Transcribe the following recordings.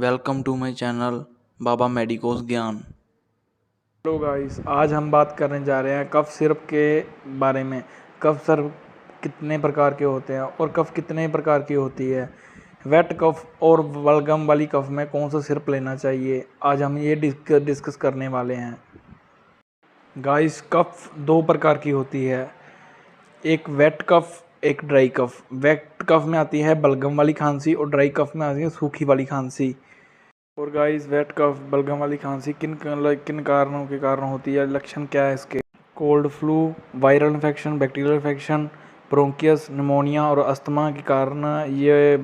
Welcome to my channel Baba medicos Gyan. Hello guys, आज हम बात करने जा रहे हैं कफ सिरप के बारे में। कफ सिरप कितने प्रकार के होते हैं और कफ कितने प्रकार की होती है। वेट कफ और बलगम वाली कफ में कौन सा सिरप लेना चाहिए, आज हम ये डिस्कस करने वाले हैं। गाइस, कफ दो प्रकार की होती है, एक वेट कफ एक ड्राई कफ। वेट कफ में आती है बलगम वाली खांसी और ड्राई कफ में आती है सूखी वाली खांसी। और गाइस, वेट कफ बलगम वाली खांसी किन किन कारणों के कारण होती है, लक्षण क्या है इसके। Cold flu, viral infection, bacterial infection, bronchus, pneumonia और अस्थमा के कारण ये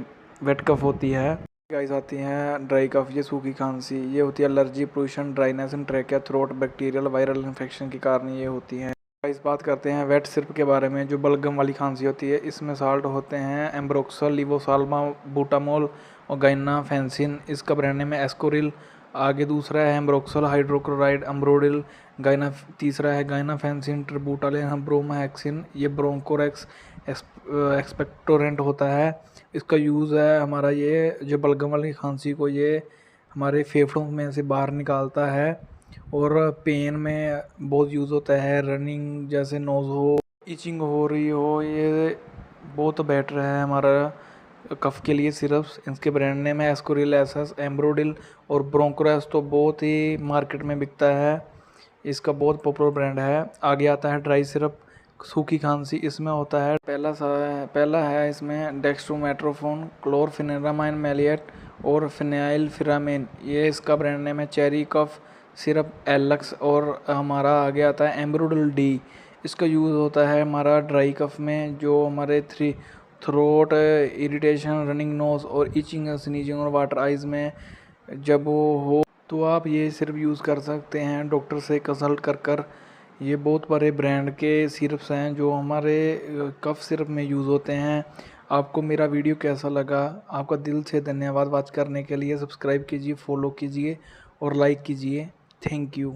वेट कफ होती है। गाइस, आती है ड्राई कफ, ये सूखी खांसी, ये होती है एलर्जी, पोल्यूशन, ड्राइनेस इन trachea, throat, bacterial viral infection के कारण ये होती है। गाइस, बात करते हैं वेट सिरप के बारे में। जो बलगम वाली खांसी होती है, इसमें साल्ट होते हैं एम्ब्रोक्सल, लिवोसाल्मा, बूटामोल और गाइनाफेंसिन। इसका ब्रांड नेम है एस्कोरिल। आगे दूसरा है एम्ब्रोक्सल हाइड्रोक्लोराइड अम्ब्रोडिल। तीसरा है गाइनाफेंसिन ट्रिबूटालिन ब्रोमाहेक्सिन। ये ब्रोंकोरेक्स एक्सपेक्टोरेंट होता है। इसका यूज़ है हमारा, ये जो बलगम वाली खांसी को ये हमारे फेफड़ों में से बाहर निकालता है और पेन में बहुत यूज़ होता है। रनिंग जैसे नोज़ हो, इचिंग हो रही हो, ये बहुत बेटर है हमारा कफ के लिए सिरप्स। इसके ब्रांड नेम है एस्कोरिल, एसएस, एम्ब्रोडिल और ब्रोंकोरेस। तो बहुत ही मार्केट में बिकता है, इसका बहुत पॉपुलर ब्रांड है। आगे आता है ड्राई सिरप, सूखी खांसी। इसमें होता है पहला है इसमें डेक्स्ट्रोमेट्रोफोन, क्लोरफेनेरामाइन मैलिएट और फिनाइलफिरामिन। ये इसका ब्रांड नेम है चेरी कफ सिरप एलक्स। और हमारा आगे आता है एम्ब्रोडिल डी। इसका यूज़ होता है हमारा ड्राई कफ में, जो हमारे थ्रोट इरिटेशन, रनिंग नोज और इचिंग, स्नीजिंग और वाटर आइज़ में जब वो हो तो आप ये सिरप यूज़ कर सकते हैं डॉक्टर से कंसल्ट कर। ये बहुत बड़े ब्रांड के सिरप्स हैं जो हमारे कफ सिरप में यूज़ होते हैं। आपको मेरा वीडियो कैसा लगा, आपका दिल से धन्यवाद। वॉच करने के लिए सब्सक्राइब कीजिए, फॉलो कीजिए और लाइक कीजिए। Thank you.